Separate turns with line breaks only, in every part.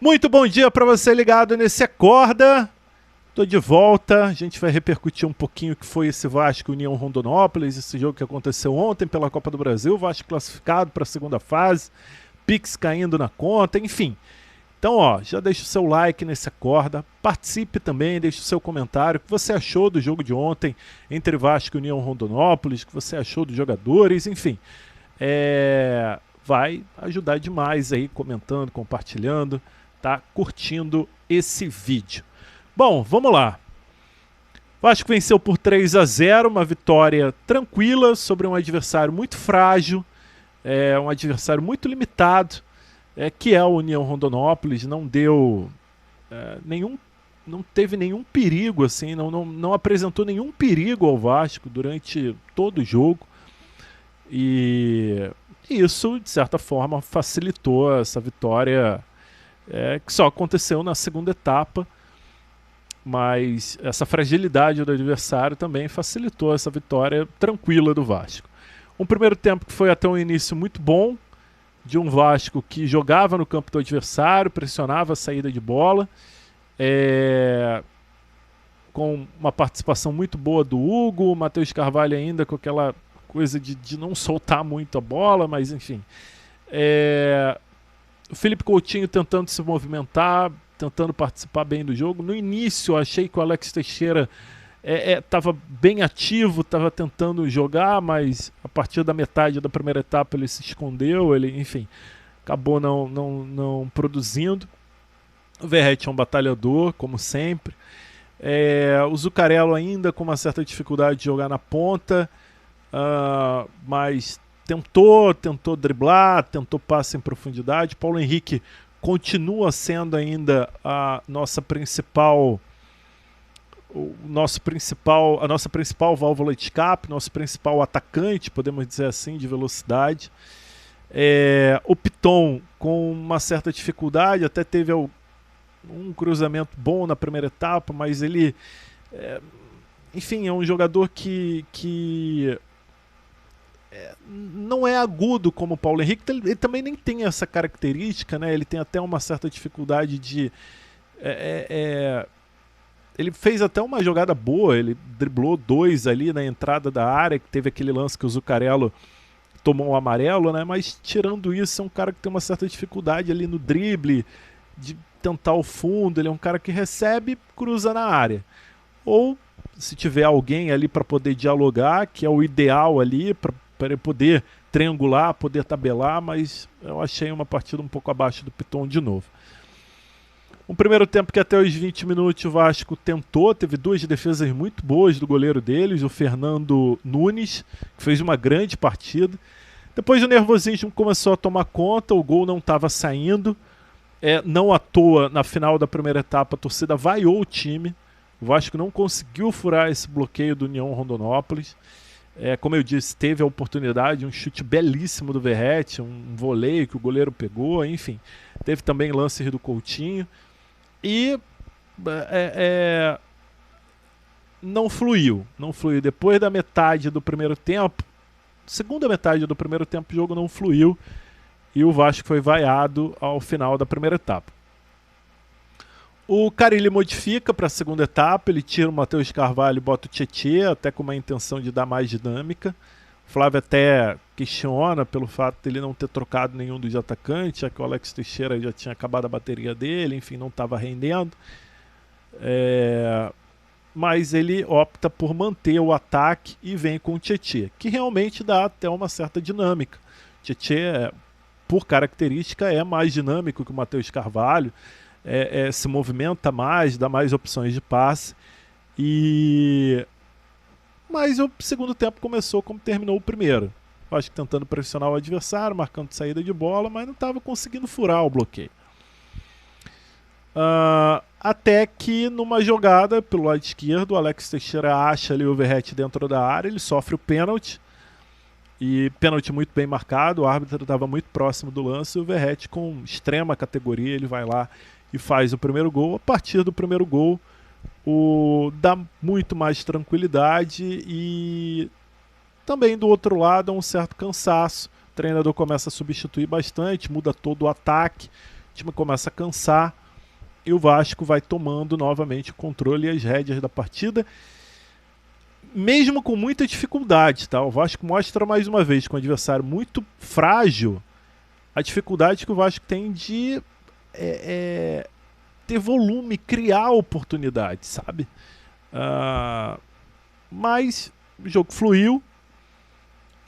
Muito bom dia para você ligado nesse Acorda. Tô de volta, a gente vai repercutir um pouquinho o que foi esse Vasco União Rondonópolis, esse jogo que aconteceu ontem pela Copa do Brasil, Vasco classificado para a segunda fase, Pix caindo na conta, enfim. Então, ó, já deixa o seu like nesse Acorda, participe também, deixe o seu comentário, o que você achou do jogo de ontem entre Vasco e União Rondonópolis, o que você achou dos jogadores, enfim. Vai ajudar demais aí, comentando, compartilhando, tá? Curtindo esse vídeo. Bom, vamos lá. Vasco venceu por 3-0, uma vitória tranquila sobre um adversário muito frágil, um adversário muito limitado, que é a União Rondonópolis. Não deu não teve nenhum perigo, assim, não apresentou nenhum perigo ao Vasco durante todo o jogo. E isso, de certa forma, facilitou essa vitória, que só aconteceu na segunda etapa. Mas essa fragilidade do adversário também facilitou essa vitória tranquila do Vasco. Um primeiro tempo que foi até um início muito bom, de um Vasco que jogava no campo do adversário, pressionava a saída de bola, com uma participação muito boa do Hugo, o Matheus Carvalho ainda com aquela coisa de não soltar muito a bola, mas enfim. O Felipe Coutinho tentando se movimentar, tentando participar bem do jogo. No início eu achei que o Alex Teixeira estava bem ativo, estava tentando jogar, mas a partir da metade da primeira etapa ele se escondeu, ele, enfim, acabou não produzindo. O Verratti é um batalhador, como sempre. O Zuccarello ainda com uma certa dificuldade de jogar na ponta, mas tentou driblar, tentou passe em profundidade. Paulo Henrique continua sendo ainda a nossa principal válvula de escape, nosso principal atacante, podemos dizer assim, de velocidade. O Piton com uma certa dificuldade, até teve um cruzamento bom na primeira etapa, mas ele, enfim, é um jogador que não é agudo como o Paulo Henrique. Ele também nem tem essa característica, né? Ele tem até uma certa dificuldade de... ele fez até uma jogada boa, ele driblou 2 ali na entrada da área, que teve aquele lance que o Zuccarello tomou um amarelo, né? Mas tirando isso, é um cara que tem uma certa dificuldade ali no drible, de tentar o fundo. Ele é um cara que recebe, cruza na área. Ou, se tiver alguém ali para poder dialogar, que é o ideal ali, para ele poder triangular, poder tabelar, mas eu achei uma partida um pouco abaixo do Piton de novo. Um primeiro tempo que até os 20 minutos o Vasco tentou, teve 2 defesas muito boas do goleiro deles, o Fernando Nunes, que fez uma grande partida. Depois o nervosismo começou a tomar conta, o gol não estava saindo. Não à toa, na final da primeira etapa, a torcida vaiou o time. O Vasco não conseguiu furar esse bloqueio do União Rondonópolis. Como eu disse, teve a oportunidade, um chute belíssimo do Verratti, um voleio que o goleiro pegou, enfim. Teve também lances do Coutinho. E não fluiu. Depois da metade do primeiro tempo, segunda metade do primeiro tempo, o jogo não fluiu. E o Vasco foi vaiado ao final da primeira etapa. O Carille modifica para a segunda etapa, ele tira o Matheus Carvalho e bota o Tietê, até com uma intenção de dar mais dinâmica. O Flávio até questiona pelo fato de ele não ter trocado nenhum dos atacantes, já que o Alex Teixeira já tinha acabado a bateria dele, enfim, não estava rendendo. Mas ele opta por manter o ataque e vem com o Tietê, que realmente dá até uma certa dinâmica. O Tietê, por característica, é mais dinâmico que o Matheus Carvalho. Se movimenta mais, dá mais opções de passe. Mas o segundo tempo começou como terminou o primeiro. Acho que tentando pressionar o adversário, marcando saída de bola, mas não estava conseguindo furar o bloqueio. Até que numa jogada pelo lado esquerdo, o Alex Teixeira acha ali o Verratti dentro da área, ele sofre o pênalti. E pênalti muito bem marcado, o árbitro estava muito próximo do lance, e o Verratti, com extrema categoria, ele vai lá e faz o primeiro gol. A partir do primeiro gol, dá muito mais tranquilidade e também do outro lado um certo cansaço. O treinador começa a substituir bastante, muda todo o ataque, time começa a cansar e o Vasco vai tomando novamente o controle e as rédeas da partida, mesmo com muita dificuldade, tá? O Vasco mostra mais uma vez, com um adversário muito frágil, a dificuldade que o Vasco tem de ter volume, criar oportunidades, sabe? Mas o jogo fluiu.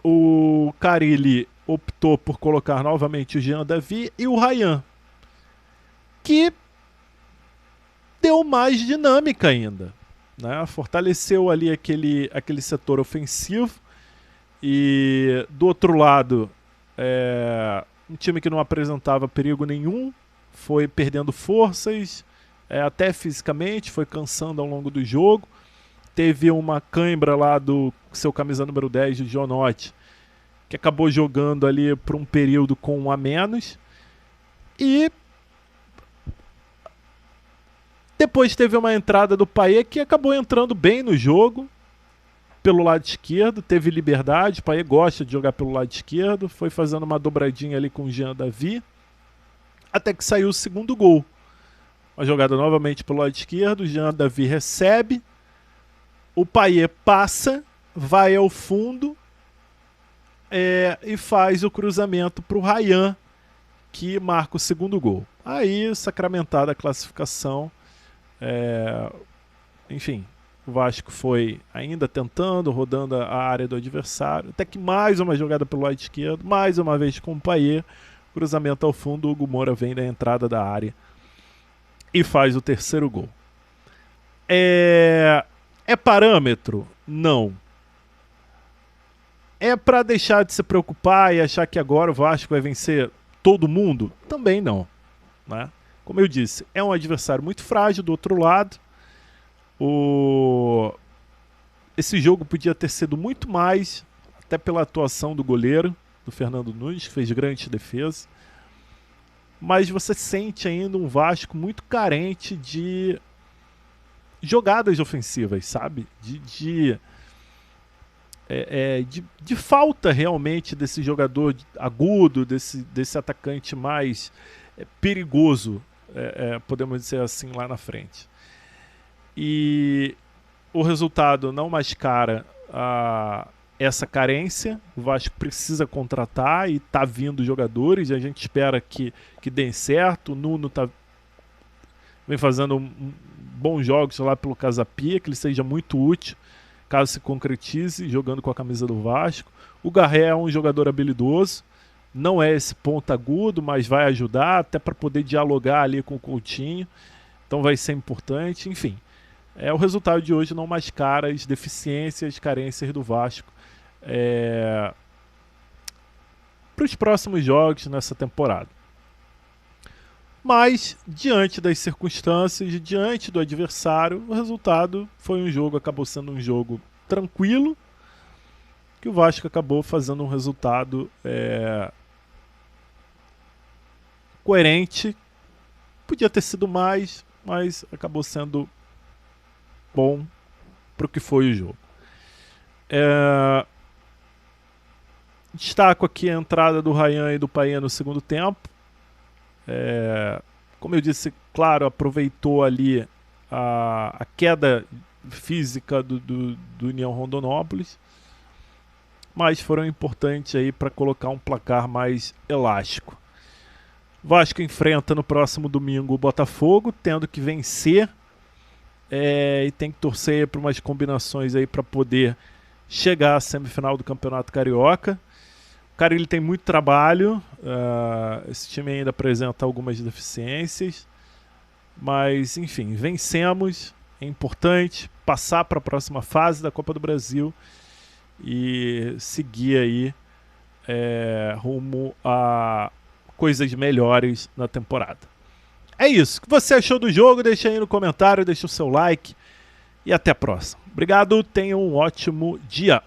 O Carille optou por colocar novamente o Jean Davi e o Ryan, que deu mais dinâmica ainda, né? Fortaleceu ali aquele setor ofensivo. E do outro lado, um time que não apresentava perigo nenhum foi perdendo forças, até fisicamente, foi cansando ao longo do jogo. Teve uma cãibra lá do seu camisa número 10, do Jonotti, que acabou jogando ali por um período com um a menos. E depois teve uma entrada do Payet, que acabou entrando bem no jogo, pelo lado esquerdo, teve liberdade. O Payet gosta de jogar pelo lado esquerdo, foi fazendo uma dobradinha ali com o Jean Davi, até que saiu o segundo gol. Uma jogada novamente pelo lado esquerdo, o Jean Davi recebe, o Payet passa, vai ao fundo e faz o cruzamento para o Ryan, que marca o segundo gol. Aí, sacramentada a classificação, enfim, o Vasco foi ainda tentando, rodando a área do adversário, até que mais uma jogada pelo lado esquerdo, mais uma vez com o Payet, cruzamento ao fundo, o Hugo Moura vem da entrada da área e faz o terceiro gol. É parâmetro? Não. É para deixar de se preocupar e achar que agora o Vasco vai vencer todo mundo? Também não, né? Como eu disse, é um adversário muito frágil do outro lado. Esse jogo podia ter sido muito mais, até pela atuação do goleiro, do Fernando Nunes, que fez grande defesa. Mas você sente ainda um Vasco muito carente de jogadas ofensivas, sabe? De falta realmente desse jogador agudo, desse atacante mais perigoso, podemos dizer assim, lá na frente. E o resultado não mascara essa carência. O Vasco precisa contratar e tá vindo jogadores, e a gente espera que deem certo. O Nuno vem fazendo bons jogos lá pelo Casa Pia, que ele seja muito útil caso se concretize jogando com a camisa do Vasco. O Garré é um jogador habilidoso, não é esse ponta agudo, mas vai ajudar até para poder dialogar ali com o Coutinho, então vai ser importante. Enfim, o resultado de hoje não mascara as deficiências, carências do Vasco para os próximos jogos nessa temporada. Mas, diante das circunstâncias, diante do adversário, o resultado foi acabou sendo um jogo tranquilo, que o Vasco acabou fazendo um resultado coerente. Podia ter sido mais, mas acabou sendo bom para o que foi o jogo. Destaco aqui a entrada do Ryan e do Payet no segundo tempo. Como eu disse, claro, aproveitou ali a queda física do União Rondonópolis, mas foram importantes aí para colocar um placar mais elástico. Vasco enfrenta no próximo domingo o Botafogo, tendo que vencer, e tem que torcer para umas combinações aí para poder chegar à semifinal do Campeonato Carioca. Cara, ele tem muito trabalho, esse time ainda apresenta algumas deficiências, mas enfim, vencemos, é importante passar para a próxima fase da Copa do Brasil e seguir aí rumo a coisas melhores na temporada. É isso, o que você achou do jogo? Deixa aí no comentário, deixa o seu like e até a próxima. Obrigado, tenha um ótimo dia.